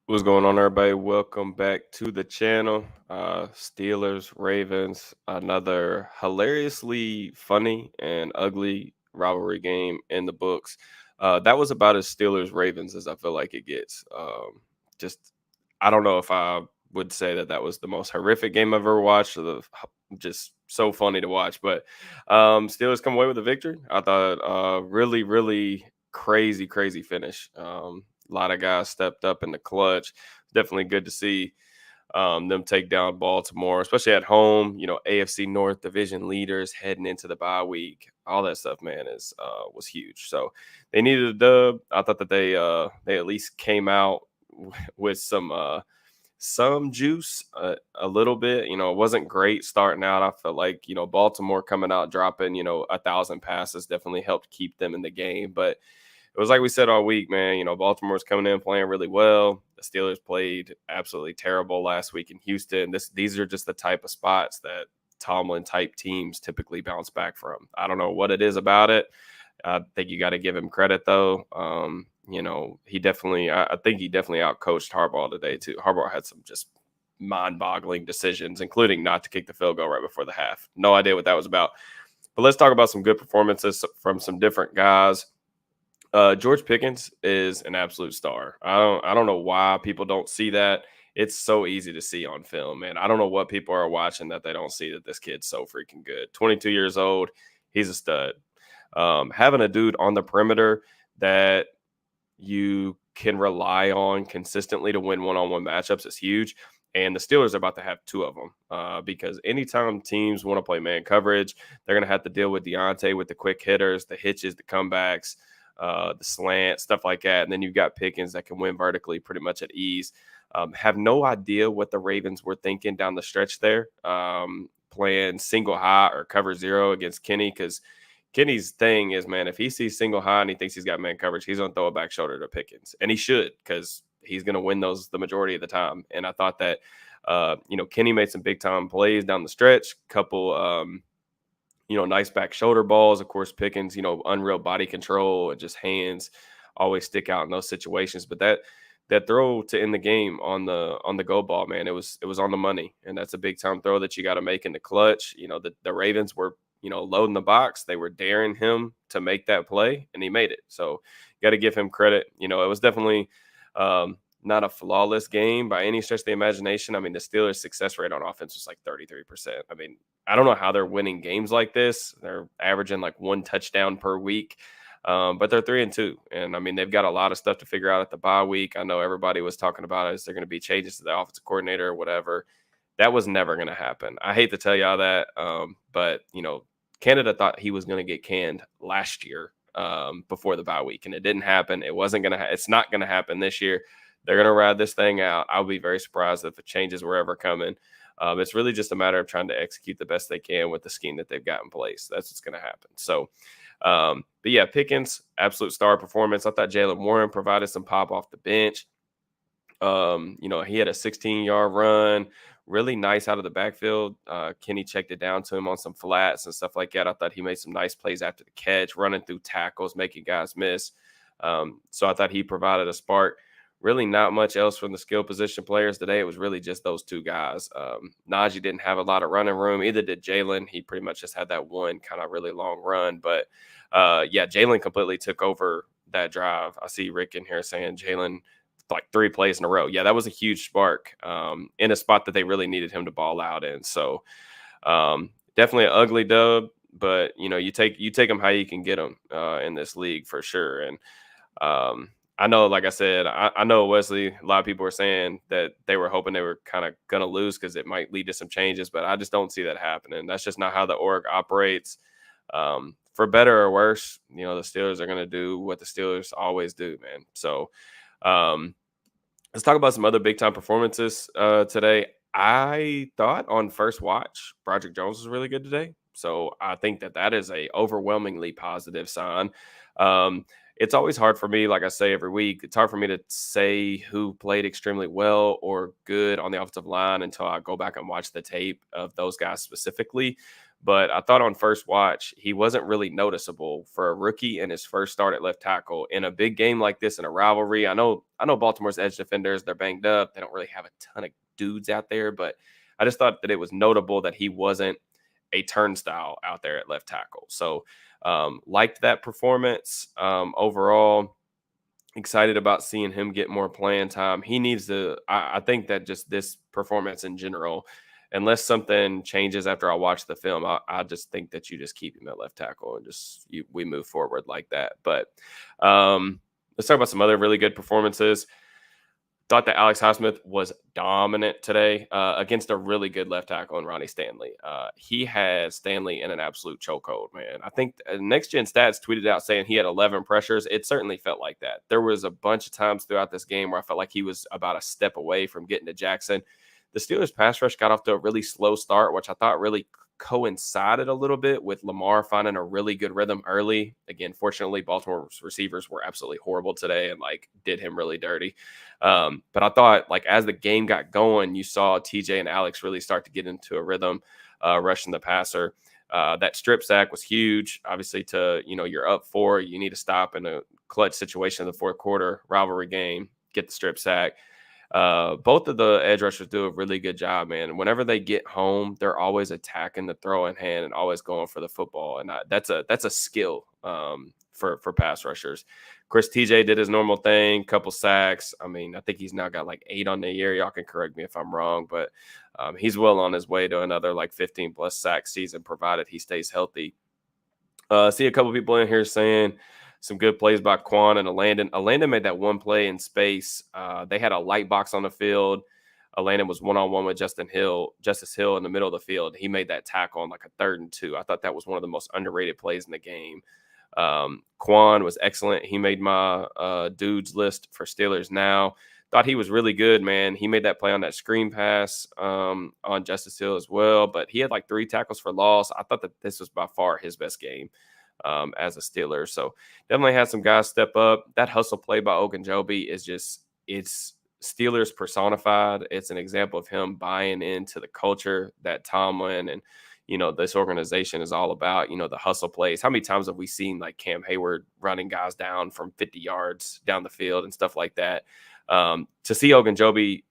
What's going on, everybody? Welcome back to the channel. Steelers, Ravens, another hilariously funny and ugly rivalry game in the books. That was about as Steelers Ravens as I feel like it gets. Just, I don't know if I would say that that was the most horrific game I've ever watched, or just so funny to watch. But Steelers come away with a victory. I thought really, really crazy, crazy finish. A lot of guys stepped up in the clutch. Definitely good to see them take down Baltimore, especially at home. AFC North division leaders heading into the bye week. All that stuff, man, is was huge. So they needed a dub. I thought that they at least came out with some juice, a little bit. It wasn't great starting out. I felt like Baltimore coming out dropping 1,000 passes definitely helped keep them in the game, but it was like we said all week, man. Baltimore's coming in playing really well. The Steelers played absolutely terrible last week in Houston. These are just the type of spots that Tomlin type teams typically bounce back from. I don't know what it is about it. I think you got to give him credit though. He definitely, I think he definitely outcoached Harbaugh today too. Harbaugh had some just mind-boggling decisions, including not to kick the field goal right before the half. No idea what that was about. But let's talk about some good performances from some different guys. George Pickens is an absolute star. I don't know why people don't see that. It's so easy to see on film, man. I don't know what people are watching that they don't see that this kid's so freaking good. 22 years old, he's a stud. Having a dude on the perimeter that you can rely on consistently to win one-on-one matchups is huge. And the Steelers are about to have two of them because anytime teams want to play man coverage, they're going to have to deal with Deontay with the quick hitters, the hitches, the comebacks, the slant, stuff like that. And then you've got Pickens that can win vertically pretty much at ease. Have no idea what the Ravens were thinking down the stretch there, playing single high or cover zero against Kenny, because Kenny's thing is, man, if he sees single high and he thinks he's got man coverage, he's going to throw a back shoulder to Pickens. And he should, because he's going to win those the majority of the time. And I thought that, Kenny made some big time plays down the stretch, couple, nice back shoulder balls. Of course, Pickens, unreal body control and just hands always stick out in those situations. But that throw to end the game on the go ball, man, it was on the money, and that's a big time throw that you got to make in the clutch. The Ravens were loading the box. They were daring him to make that play, and he made it. So got to give him credit. It was definitely not a flawless game by any stretch of the imagination. I mean, the Steelers' success rate on offense was like 33%. I mean, I don't know how they're winning games like this. They're averaging like one touchdown per week. But they're 3-2, and I mean they've got a lot of stuff to figure out at the bye week. I know everybody was talking about is there going to be changes to the offensive coordinator or whatever. That was never going to happen. I hate to tell y'all that, but Canada thought he was going to get canned last year before the bye week, and it didn't happen. It wasn't going to. It's not going to happen this year. They're going to ride this thing out. I'll be very surprised if the changes were ever coming. It's really just a matter of trying to execute the best they can with the scheme that they've got in place. That's what's going to happen. So, but yeah, Pickens, absolute star performance. I thought Jalen Warren provided some pop off the bench. He had a 16-yard run, really nice out of the backfield. Kenny checked it down to him on some flats and stuff like that. I thought he made some nice plays after the catch, running through tackles, making guys miss. So I thought he provided a spark. Really not much else from the skill position players today. It was really just those two guys. Najee didn't have a lot of running room. Either did Jalen. He pretty much just had that one kind of really long run. But, Jalen completely took over that drive. I see Rick in here saying Jalen like 3 plays in a row. Yeah, that was a huge spark in a spot that they really needed him to ball out in. So definitely an ugly dub, but you take them how you can get them in this league for sure. And I know, like I said, I know Wesley, a lot of people were saying that they were hoping they were kind of going to lose because it might lead to some changes, but I just don't see that happening. That's just not how the org operates. For better or worse, the Steelers are going to do what the Steelers always do, man. So um, let's talk about some other big time performances today. I thought on first watch, Broderick Jones was really good today. So I think that is a overwhelmingly positive sign. It's always hard for me, like I say every week, it's hard for me to say who played extremely well or good on the offensive line until I go back and watch the tape of those guys specifically. But I thought on first watch, he wasn't really noticeable for a rookie in his first start at left tackle in a big game like this in a rivalry. I know Baltimore's edge defenders, they're banged up. They don't really have a ton of dudes out there, but I just thought that it was notable that he wasn't a turnstile out there at left tackle. So liked that performance overall. Excited about seeing him get more playing time. He needs to. I think that just this performance in general, unless something changes after I watch the film, I just think that you just keep him at left tackle and we move forward like that. But let's talk about some other really good performances. Thought that Alex Highsmith was dominant today against a really good left tackle in Ronnie Stanley. He had Stanley in an absolute chokehold, man. I think Next Gen Stats tweeted out saying he had 11 pressures. It certainly felt like that. There was a bunch of times throughout this game where I felt like he was about a step away from getting to Jackson. The Steelers pass rush got off to a really slow start, which I thought really coincided a little bit with Lamar finding a really good rhythm early. Again, fortunately, Baltimore's receivers were absolutely horrible today and did him really dirty. But I thought as the game got going, you saw TJ and Alex really start to get into a rhythm, rushing the passer. That strip sack was huge. Obviously, you're up 4, you need to stop in a clutch situation in the fourth quarter, rivalry game, get the strip sack. Both of the edge rushers do a really good job, man. Whenever they get home, they're always attacking the throwing hand and always going for the football, and that's a skill for pass rushers. Chris TJ did his normal thing, couple sacks. I mean, I think he's now got 8 on the year. Y'all can correct me if I'm wrong, but he's well on his way to another 15 plus sack season, provided he stays healthy. See a couple people in here saying some good plays by Quan and Alandon. Alandon made that one play in space. They had a light box on the field. Alandon was one-on-one with Justice Hill in the middle of the field. He made that tackle on a 3rd and 2. I thought that was one of the most underrated plays in the game. Quan was excellent. He made my dudes list for Steelers Now. Thought he was really good, man. He made that play on that screen pass on Justice Hill as well, but he had 3 tackles for loss. I thought that this was by far his best game as a Steeler. So definitely had some guys step up. That hustle play by Ogunjobi it's Steelers personified. It's an example of him buying into the culture that Tomlin and this organization is all about. The hustle plays. How many times have we seen Cam Hayward running guys down from 50 yards down the field and stuff like that? To see Ogunjobi,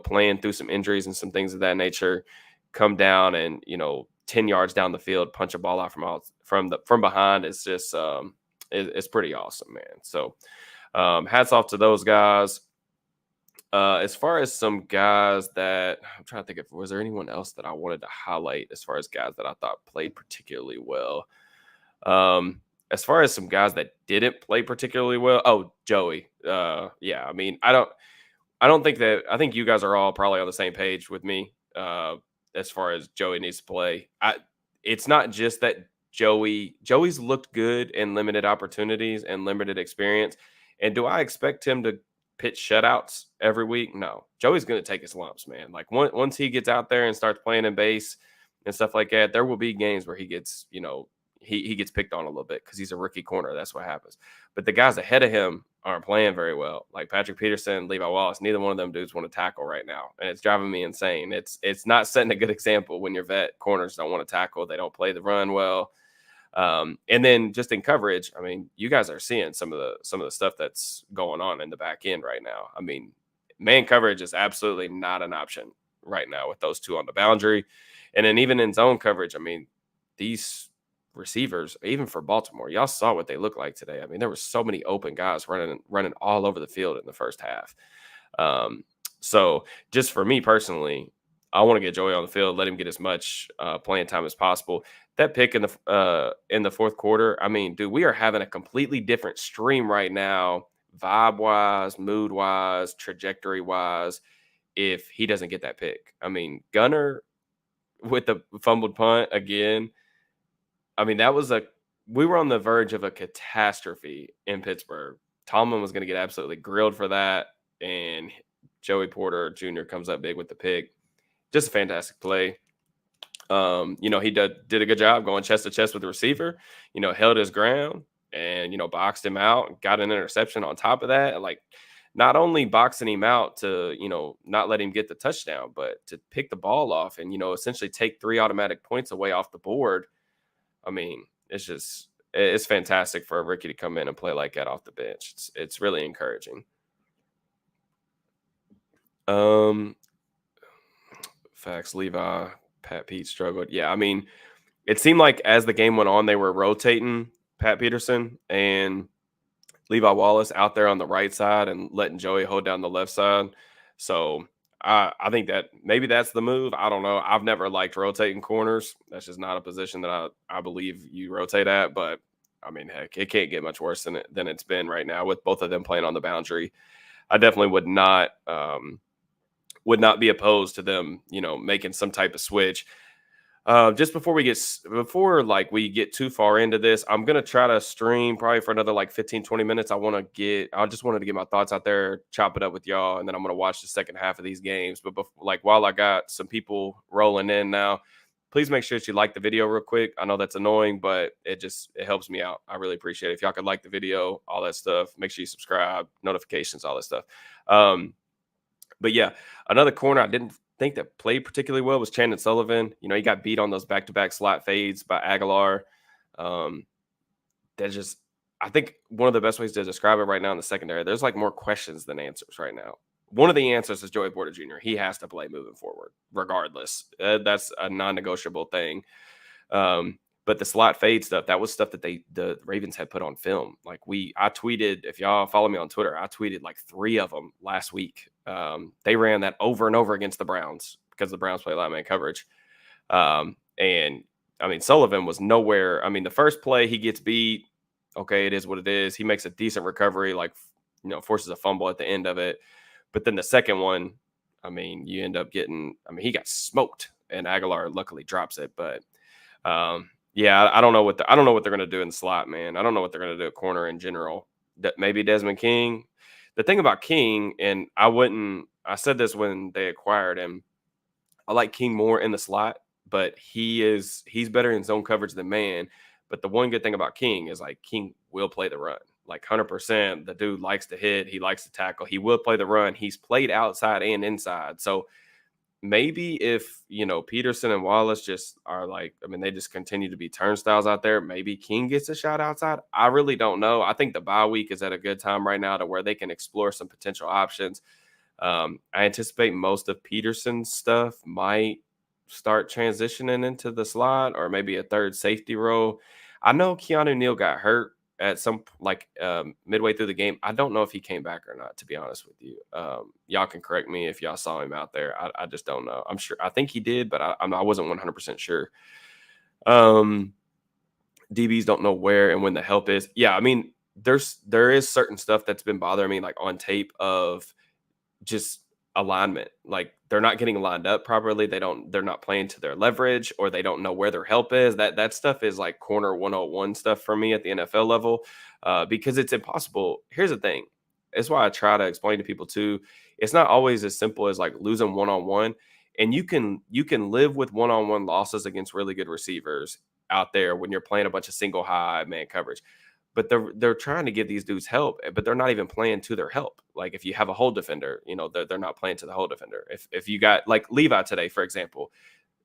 playing through some injuries and some things of that nature, come down and 10 yards down the field, punch a ball out from behind, it's just it's pretty awesome, man. So hats off to those guys. As far as some guys that I'm trying to think of, was there anyone else that I wanted to highlight as far as guys that I thought played particularly well? As far as some guys that didn't play particularly well, Joey. Yeah, I mean, I think you guys are all probably on the same page with me as far as Joey needs to play. It's not just that Joey's looked good in limited opportunities and limited experience. And do I expect him to pitch shutouts every week? No. Joey's going to take his lumps, man. Once he gets out there and starts playing in base and stuff like that, there will be games where he gets, he gets picked on a little bit because he's a rookie corner. That's what happens. But the guys ahead of him aren't playing very well. Like Patrick Peterson, Levi Wallace, neither one of them dudes want to tackle right now. And it's driving me insane. It's not setting a good example when your vet corners don't want to tackle. They don't play the run well. And then just in coverage, I mean, you guys are seeing some of the stuff that's going on in the back end right now. I mean, man coverage is absolutely not an option right now with those two on the boundary. And then even in zone coverage, I mean, these receivers, even for Baltimore, y'all saw what they look like today. I mean, there were so many open guys running all over the field in the first half. So just for me personally, I want to get Joey on the field, let him get as much playing time as possible. That pick in the fourth quarter, I mean, dude, we are having a completely different stream right now, vibe-wise, mood-wise, trajectory-wise, if he doesn't get that pick. I mean, Gunner with the fumbled punt again, I mean, we were on the verge of a catastrophe in Pittsburgh. Tomlin was going to get absolutely grilled for that, and Joey Porter Jr. comes up big with the pick. Just a fantastic play. He did a good job going chest to chest with the receiver, held his ground and, boxed him out, got an interception on top of that. not only boxing him out to, not let him get the touchdown, but to pick the ball off and, essentially take 3 automatic points away off the board. I mean, it's fantastic for a rookie to come in and play like that off the bench. It's really encouraging. Um, Facts, Levi, Pat Pete struggled. Yeah, I mean, it seemed like as the game went on, they were rotating Pat Peterson and Levi Wallace out there on the right side and letting Joey hold down the left side. So I think that maybe that's the move. I don't know. I've never liked rotating corners. That's just not a position that I believe you rotate at. But I mean, heck, it can't get much worse than it's been right now with both of them playing on the boundary. I definitely would not be opposed to them, making some type of switch. Just before like we get too far into this, I'm gonna try to stream probably for another like 15, 20 minutes. I just wanted to get my thoughts out there, chop it up with y'all, and then I'm gonna watch the second half of these games. But like while I got some people rolling in now, please make sure that you like the video real quick. I know that's annoying, but it helps me out. I really appreciate it. If y'all could like the video, all that stuff, make sure you subscribe, notifications, all that stuff. But yeah, another corner I didn't think that played particularly well was Chandon Sullivan. He got beat on those back-to-back slot fades by Aguilar. Um, that's just, I think one of the best ways to describe it right now in the secondary, there's like more questions than answers right now. One of the answers is Joey Porter Jr. He has to play moving forward, regardless. That's a non-negotiable thing. But the slot fade stuff, that was stuff that the Ravens had put on film. Like I tweeted, if y'all follow me on Twitter, I tweeted like 3 of them last week. They ran that over and over against the Browns because the Browns play lineman coverage. And I mean, Sullivan was nowhere. I mean, the first play he gets beat. Okay, it is what it is. He makes a decent recovery, like, forces a fumble at the end of it. But then the second one, I mean, you end up getting, I mean, he got smoked and Aguilar luckily drops it. But yeah, I don't know what they're going to do in the slot, man. I don't know what they're going to do at corner in general. That maybe Desmond King. The thing about King, and I said this when they acquired him, I like King more in the slot, but he's better in zone coverage than man. But the one good thing about King is like King will play the run. Like 100%, the dude likes to hit, he likes to tackle, he will play the run. He's played outside and inside. So maybe if Peterson and Wallace just are like, I mean, they just continue to be turnstiles out there, maybe King gets a shot outside. I really don't know. I think the bye week is at a good time right now to where they can explore some potential options. I anticipate most of Peterson's stuff might start transitioning into the slot or maybe a third safety role. I know Keanu Neal got hurt at some midway through the game. I don't know if he came back or not, to be honest with you. Y'all can correct me if y'all saw him out there. I just don't know. I'm sure. I think he did, but I wasn't 100% sure. DBs don't know where and when the help is. Yeah, I mean, there is certain stuff that's been bothering me, like on tape of just alignment. Like they're not getting lined up properly. They're not playing to their leverage, or they don't know where their help is. That stuff is like corner 101 stuff for me at the NFL level, because it's impossible. Here's the thing. It's why I try to explain to people too. It's not always as simple as like losing one-on-one. And you can live with one-on-one losses against really good receivers out there when you're playing a bunch of single high man coverage. But they're trying to give these dudes help, but they're not even playing to their help. Like if you have a hole defender, they're not playing to the hole defender. If you got like Levi today, for example,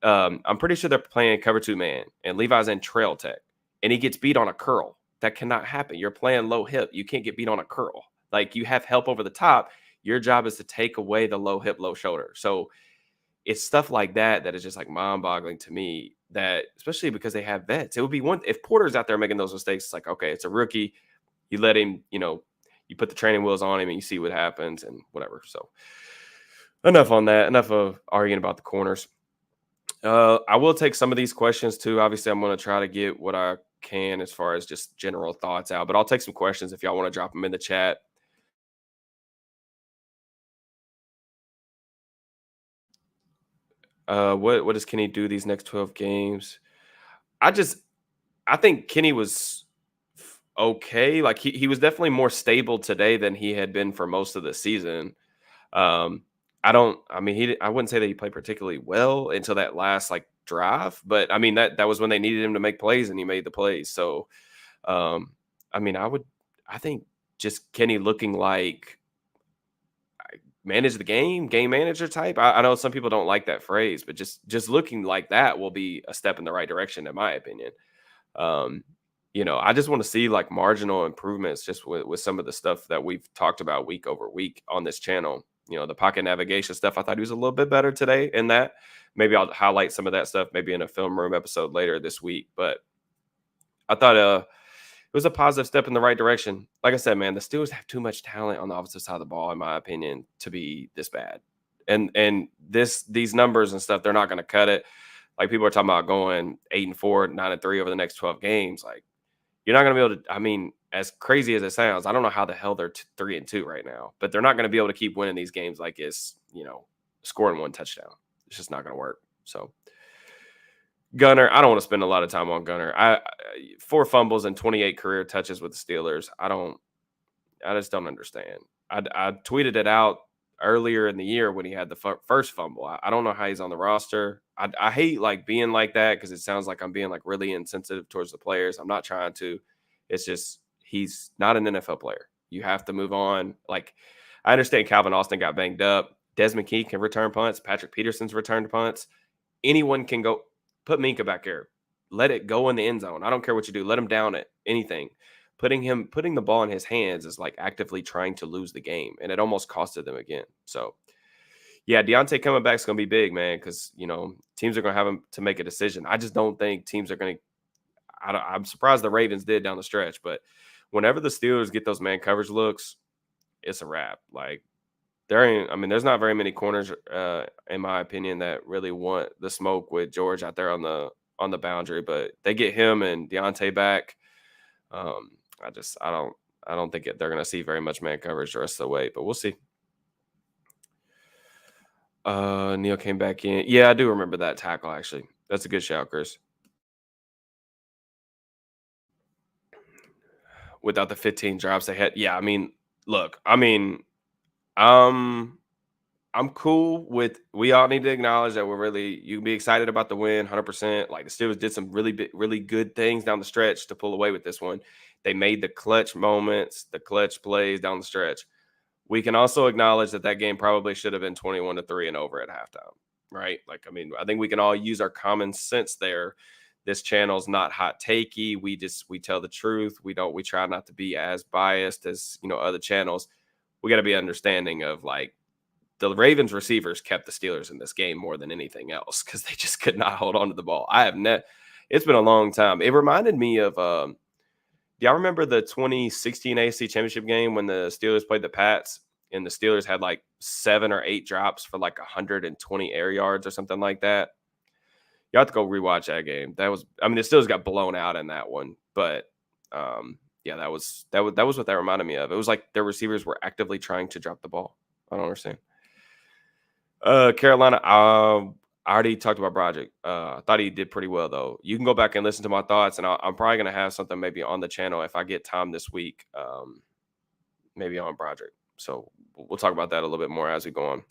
I'm pretty sure they're playing cover 2 man, and Levi's in trail tech, and he gets beat on a curl. That cannot happen. You're playing low hip. You can't get beat on a curl. Like you have help over the top. Your job is to take away the low hip, low shoulder. So it's stuff like that is just like mind-boggling to me, that especially because they have vets. It would be one if Porter's out there making those mistakes. It's like, okay, it's a rookie. You let him, you put the training wheels on him and you see what happens and whatever. So enough on that. Enough of arguing about the corners. I will take some of these questions too. Obviously, I'm going to try to get what I can as far as just general thoughts out, but I'll take some questions if y'all want to drop them in the chat. What does Kenny do these next 12 games? I think Kenny was okay. Like he was definitely more stable today than he had been for most of the season. I wouldn't say that he played particularly well until that last like drive, but I mean that was when they needed him to make plays and he made the plays. So I think just Kenny looking like manage the game manager type. I know some people don't like that phrase, but just looking like that will be a step in the right direction, in my opinion. Um, I just want to see like marginal improvements just with some of the stuff that we've talked about week over week on this channel. The pocket navigation stuff, I thought he was a little bit better today in that. Maybe I'll highlight some of that stuff maybe in a film room episode later this week. But I thought it was a positive step in the right direction. Like I said, man, the Steelers have too much talent on the offensive side of the ball, in my opinion, to be this bad. And these numbers and stuff, they're not going to cut it. Like people are talking about going 8-4, 9-3 over the next 12 games. Like you're not going to be able to. I mean, as crazy as it sounds, I don't know how the hell they're 3-2 right now, but they're not going to be able to keep winning these games like it's scoring one touchdown. It's just not going to work. So Gunner, I don't want to spend a lot of time on Gunner. 4 fumbles and 28 career touches with the Steelers. I just don't understand. I tweeted it out earlier in the year when he had the first fumble. I don't know how he's on the roster. I hate like being like that because it sounds like I'm being like really insensitive towards the players. I'm not trying to. It's just he's not an NFL player. You have to move on. Like I understand Calvin Austin got banged up. Desmond Key can return punts. Patrick Peterson's returned punts. Anyone can go. Put Minka back there. Let it go in the end zone. I don't care what you do. Let him down it. Anything. Putting the ball in his hands is like actively trying to lose the game, and it almost costed them again. So, yeah, Deontay coming back is going to be big, man, because teams are going to have him to make a decision. I just don't think teams are going to. I'm surprised the Ravens did down the stretch, but whenever the Steelers get those man coverage looks, it's a wrap. Like there's not very many corners, in my opinion, that really want the smoke with George out there on the boundary. But they get him and Deontay back. Um, I don't think they're going to see very much man coverage the rest of the way, but we'll see. Neil came back in. Yeah, I do remember that tackle actually. That's a good shout, Chris. Without the 15 drops they had, yeah. I mean, look, um, I'm cool with. We all need to acknowledge that you can be excited about the win, 100%. Like the Steelers did some really good things down the stretch to pull away with this one. They made the clutch moments, the clutch plays down the stretch. We can also acknowledge that game probably should have been 21-3 and over at halftime, right? Like, I mean, I think we can all use our common sense there. This channel's not hot takey. We tell the truth. We try not to be as biased as other channels. We got to be understanding of like the Ravens receivers kept the Steelers in this game more than anything else because they just could not hold on to the ball. It's been a long time. It reminded me of do y'all remember the 2016 AFC Championship game when the Steelers played the Pats and the Steelers had like 7 or 8 drops for like 120 air yards or something like that? You have to go rewatch that game. The Steelers got blown out in that one, but yeah, that was what that reminded me of. It was like their receivers were actively trying to drop the ball. I don't understand. Carolina, I already talked about Broderick. I thought he did pretty well, though. You can go back and listen to my thoughts, and I'm probably going to have something maybe on the channel if I get time this week, maybe on Broderick. So we'll talk about that a little bit more as we go on.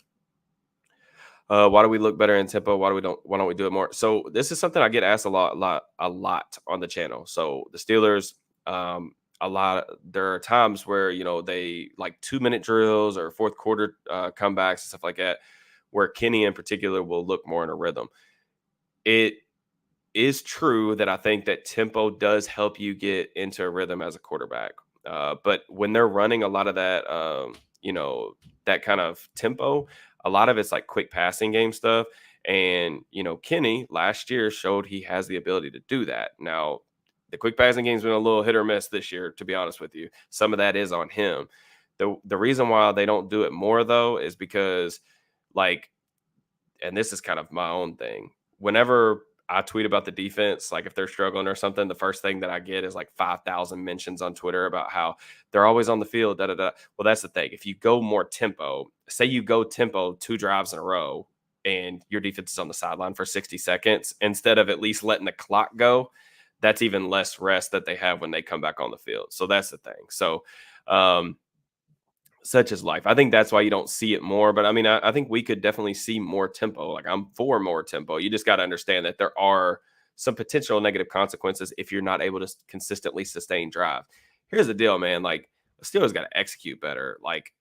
Why do we look better in tempo? Why don't we do it more? So this is something I get asked a lot on the channel. So the Steelers, there are times where they like 2-minute drills or fourth quarter comebacks and stuff like that, where Kenny in particular will look more in a rhythm. It is true that I think that tempo does help you get into a rhythm as a quarterback. But when they're running a lot of that, that kind of tempo, a lot of it's like quick passing game stuff. And, Kenny last year showed he has the ability to do that. Now, the quick passing game's been a little hit or miss this year, to be honest with you. Some of that is on him. The reason why they don't do it more, though, is because, like, and this is kind of my own thing. Whenever I tweet about the defense, like if they're struggling or something, the first thing that I get is like 5,000 mentions on Twitter about how they're always on the field. Da da da. Well, that's the thing. If you go more tempo, say you go tempo 2 drives in a row, and your defense is on the sideline for 60 seconds, instead of at least letting the clock go, that's even less rest that they have when they come back on the field. So that's the thing. So, such is life. I think that's why you don't see it more. But I mean, I think we could definitely see more tempo. Like I'm for more tempo. You just got to understand that there are some potential negative consequences if you're not able to consistently sustain drive. Here's the deal, man. Like the Steelers got to execute better. Like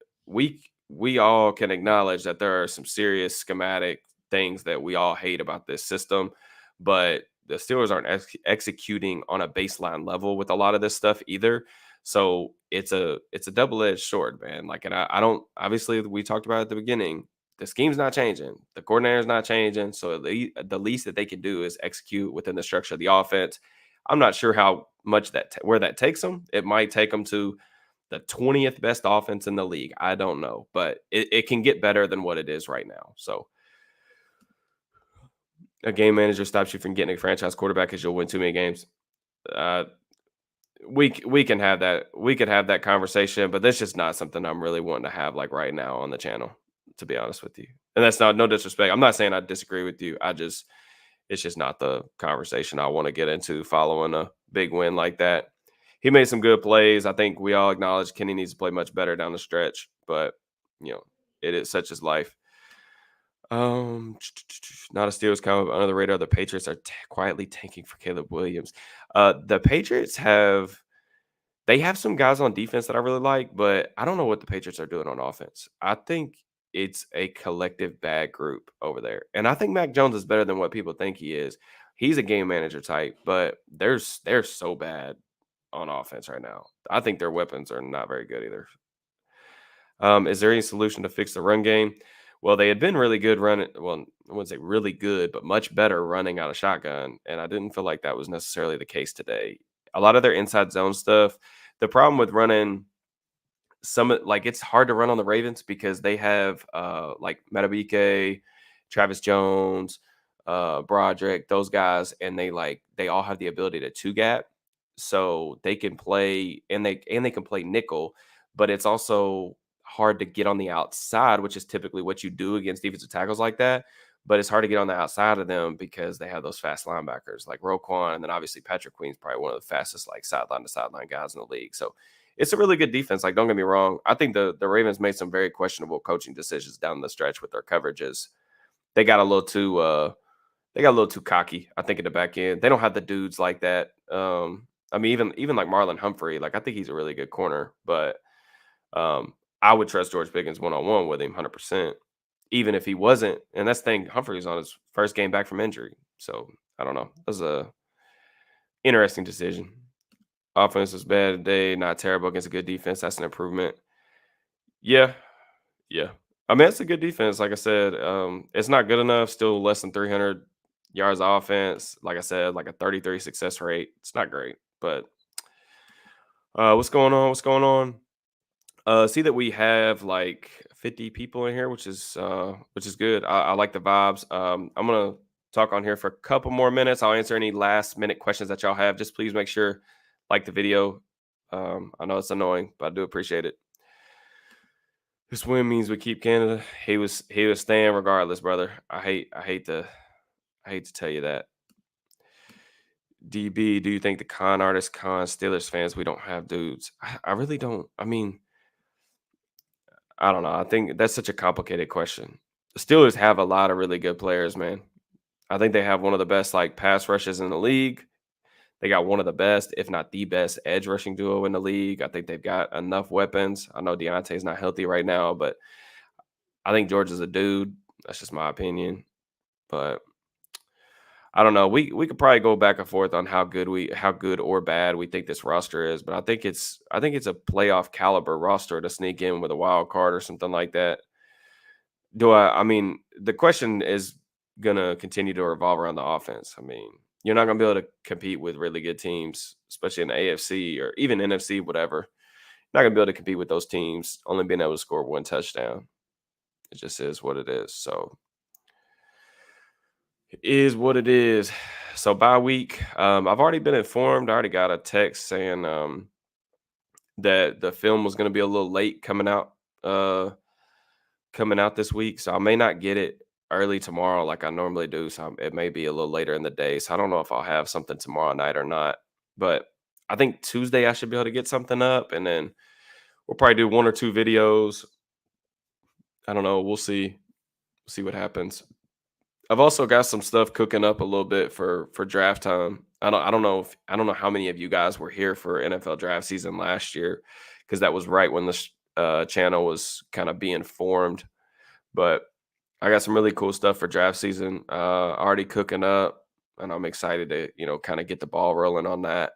we all can acknowledge that there are some serious schematic things that we all hate about this system, but the Steelers aren't executing on a baseline level with a lot of this stuff either. So it's a double edged sword, man. Like, and I don't, obviously we talked about it at the beginning. The scheme's not changing. The coordinator's not changing. So the least that they can do is execute within the structure of the offense. I'm not sure how much where that takes them. It might take them to the 20th best offense in the league. I don't know, but it can get better than what it is right now. So a game manager stops you from getting a franchise quarterback because you'll win too many games. Uh, we can have that. We could have that conversation, but that's just not something I'm really wanting to have like right now on the channel, to be honest with you. And that's not no disrespect. I'm not saying I disagree with you. It's just not the conversation I want to get into following a big win like that. He made some good plays. I think we all acknowledge Kenny needs to play much better down the stretch, but you know, it is such as life. Um, Not a Steelers comment, but under the radar, the Patriots are quietly tanking for Caleb Williams. The Patriots have some guys on defense that I really like, but I don't know what the Patriots are doing on offense. I think it's a collective bad group over there. And I think Mac Jones is better than what people think he is. He's a game manager type, but they're so bad on offense right now. I think their weapons are not very good either. Is there any solution to fix the run game? Well, they had been really good running. Well, I wouldn't say really good, but much better running out of shotgun. And I didn't feel like that was necessarily the case today. A lot of their inside zone stuff. The problem with running like it's hard to run on the Ravens because they have like Matabike, Travis Jones, Broderick, those guys, and they all have the ability to two gap. So they can play and they can play nickel, but it's also hard to get on the outside, which is typically what you do against defensive tackles like that. But it's hard to get on the outside of them because they have those fast linebackers like Roquan, and then obviously Patrick Queen's probably one of the fastest like sideline to sideline guys in the league. So it's a really good defense. Like, don't get me wrong. I think the Ravens made some very questionable coaching decisions down the stretch with their coverages. They got a little too cocky, I think, in the back end. They don't have the dudes like that. I mean, even like Marlon Humphrey, like I think he's a really good corner, but I would trust George Pickens one on one with him 100%, even if he wasn't. And that's the thing, Humphrey was on his first game back from injury, so I don't know. That was a interesting decision. Offense was bad today, not terrible against a good defense. That's an improvement. Yeah, yeah. I mean, it's a good defense. Like I said, it's not good enough. Still less than 300 yards of offense. Like I said, like a 33 success rate. It's not great, but what's going on? What's going on? See that we have like 50 people in here, which is good. I like the vibes. I'm gonna talk on here for a couple more minutes. I'll answer any last minute questions that y'all have. Just please make sure like the video. I know it's annoying, but I do appreciate it. This win means we keep Canada. He was staying regardless, brother. I hate to tell you that. DB, do you think the con artists, con Steelers fans, we don't have dudes? I really don't. I mean, I don't know. I think that's such a complicated question. The Steelers have a lot of really good players, man. I think they have one of the best like pass rushes in the league. They got one of the best, if not the best, edge rushing duo in the league. I think they've got enough weapons. I know Deontay's not healthy right now, but I think George is a dude. That's just my opinion. But I don't know. We could probably go back and forth on how good or bad we think this roster is, but I think it's a playoff caliber roster to sneak in with a wild card or something like that. I mean, the question is gonna continue to revolve around the offense. I mean, you're not gonna be able to compete with really good teams, especially in the AFC or even NFC, whatever. Not gonna be able to compete with those teams, only being able to score one touchdown. It just is what it is. So it is what it is. So bye week. I've already been informed. I already got a text saying that the film was going to be a little late coming out this week. So I may not get it early tomorrow like I normally do. So it may be a little later in the day. So I don't know if I'll have something tomorrow night or not. But I think Tuesday I should be able to get something up, and then we'll probably do one or two videos. I don't know. We'll see. We'll see what happens. I've also got some stuff cooking up a little bit for draft time. I don't know how many of you guys were here for NFL draft season last year, because that was right when channel was kind of being formed. But I got some really cool stuff for draft season already cooking up, and I'm excited to kind of get the ball rolling on that.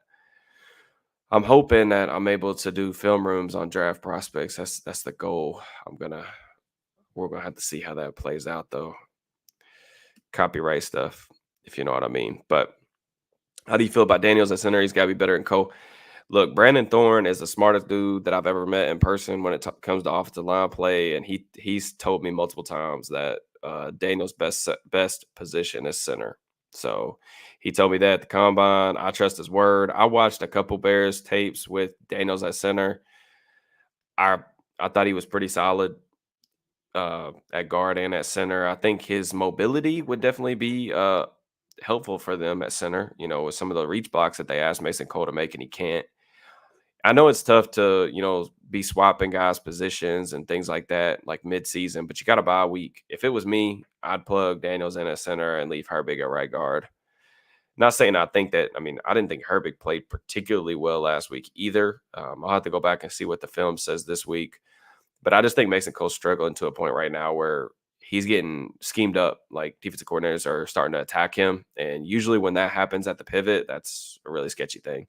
I'm hoping that I'm able to do film rooms on draft prospects. That's the goal. We're gonna have to see how that plays out though. Copyright stuff, if you know what I mean. But how do you feel about Daniels at center? He's got to be better than Cole. Look, Brandon Thorne is the smartest dude that I've ever met in person when it comes to offensive line play, and he's told me multiple times that Daniel's best position is center. So he told me that at the combine. I trust his word. I watched a couple Bears tapes with Daniels at center. I I thought he was pretty solid at guard and at center. I think his mobility would definitely be helpful for them at center. With some of the reach blocks that they asked Mason Cole to make, and he can't. I know it's tough to, be swapping guys' positions and things like that, like mid-season, but you got to buy a week. If it was me, I'd plug Daniels in at center and leave Herbig at right guard. Not saying I think that. I mean, I didn't think Herbig played particularly well last week either. I'll have to go back and see what the film says this week. But I just think Mason Cole's struggling to a point right now where he's getting schemed up. Like defensive coordinators are starting to attack him. And usually when that happens at the pivot, that's a really sketchy thing.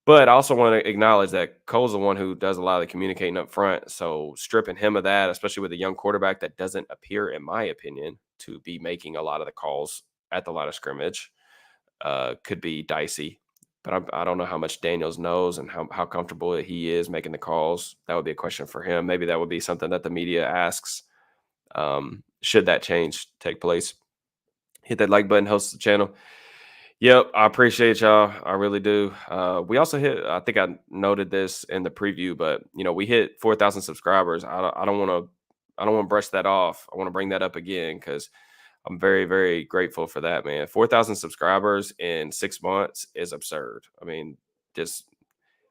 But I also want to acknowledge that Cole's the one who does a lot of the communicating up front. So stripping him of that, especially with a young quarterback that doesn't appear, in my opinion, to be making a lot of the calls at the line of scrimmage, could be dicey. But I don't know how much Daniels knows and how comfortable he is making the calls. That would be a question for him. Maybe that would be something that the media asks. Should that change take place? Hit that like button, host the channel. Yep, I appreciate y'all. I really do. We also hit. I think I noted this in the preview, but we hit 4,000 subscribers. I don't want to. I don't want to brush that off. I want to bring that up again because I'm very, very grateful for that, man. 4,000 subscribers in 6 months is absurd. I mean, just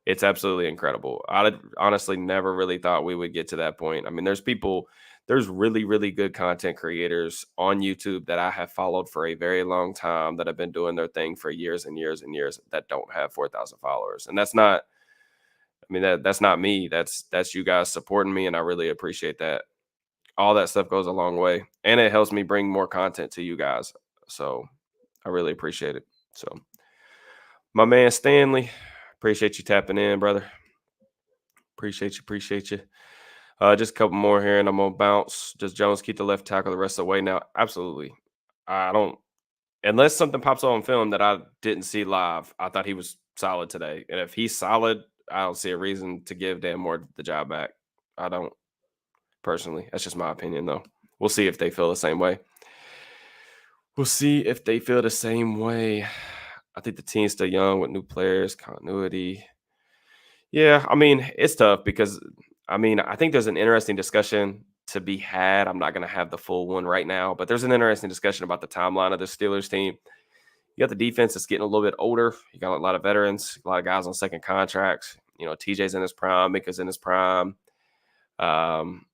it's absolutely incredible. I honestly never really thought we would get to that point. I mean, there's really, really good content creators on YouTube that I have followed for a very long time that have been doing their thing for years and years and years that don't have 4,000 followers. And that's not, I mean, that's not me. That's you guys supporting me, and I really appreciate that. All that stuff goes a long way, and it helps me bring more content to you guys. So I really appreciate it. So my man Stanley, appreciate you tapping in, brother. Appreciate you. Just a couple more here, and I'm gonna bounce. Does Jones keep the left tackle the rest of the way now? Absolutely. I don't, unless something pops up on film that I didn't see live. I thought he was solid today, and if he's solid, I don't see a reason to give Dan Moore the job back. I don't personally. That's just my opinion, though. We'll see if they feel the same way. I think the team's still young with new players, continuity. Yeah, I mean, it's tough because I think there's an interesting discussion to be had. I'm not going to have the full one right now, but there's an interesting discussion about the timeline of the Steelers team. You got the defense that's getting a little bit older. You got a lot of veterans, a lot of guys on second contracts. TJ's in his prime, Mika's in his prime. Um,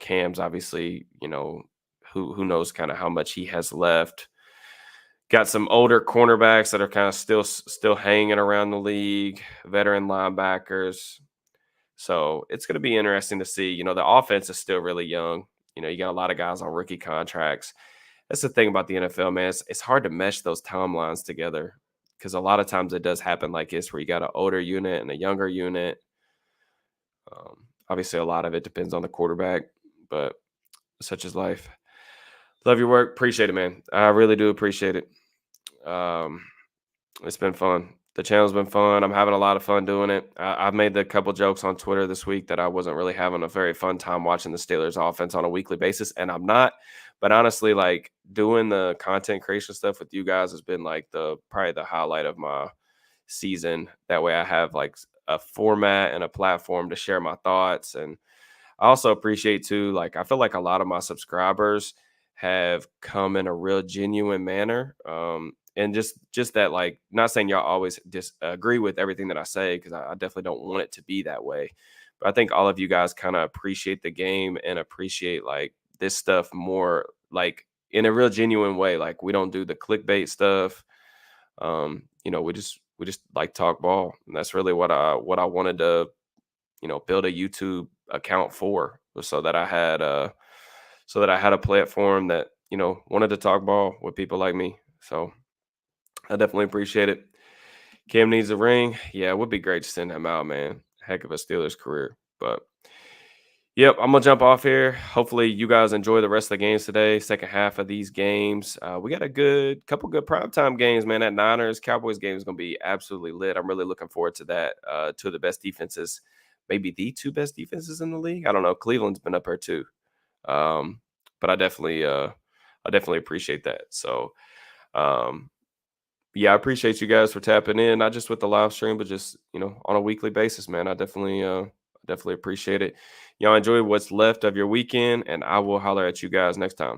Cam's obviously, who knows kind of how much he has left. Got some older cornerbacks that are kind of still hanging around the league, veteran linebackers. So it's going to be interesting to see. The offense is still really young. You got a lot of guys on rookie contracts. That's the thing about the NFL, man. It's hard to mesh those timelines together because a lot of times it does happen like this where you got an older unit and a younger unit. Obviously, a lot of it depends on the quarterback, but such is life. Love your work. Appreciate it, man. I really do appreciate it. It's been fun. The channel's been fun. I'm having a lot of fun doing it. I've made a couple jokes on Twitter this week that I wasn't really having a very fun time watching the Steelers offense on a weekly basis, and I'm not. But honestly, like doing the content creation stuff with you guys has been like probably the highlight of my season. That way I have like a format and a platform to share my thoughts. And I also appreciate too, like I feel like a lot of my subscribers have come in a real genuine manner. And just that, like, not saying y'all always disagree with everything that I say, because I definitely don't want it to be that way. But I think all of you guys kind of appreciate the game and appreciate like this stuff more, like in a real genuine way. Like we don't do the clickbait stuff. We just like talk ball, and that's really what I wanted to build a YouTube account for, so that I had a platform that, wanted to talk ball with people like me. So I definitely appreciate it. Cam needs a ring. Yeah, it would be great to send him out, man. Heck of a Steelers career. But yep, I'm gonna jump off here. Hopefully, you guys enjoy the rest of the games today. Second half of these games, we got a couple good primetime games, man. That Niners Cowboys game is gonna be absolutely lit. I'm really looking forward to that. Two of the best defenses, maybe the two best defenses in the league. I don't know. Cleveland's been up there too, um, but I definitely appreciate that. So, um, yeah, I appreciate you guys for tapping in, not just with the live stream, but just, on a weekly basis, man. I definitely appreciate it. Y'all enjoy what's left of your weekend, and I will holler at you guys next time.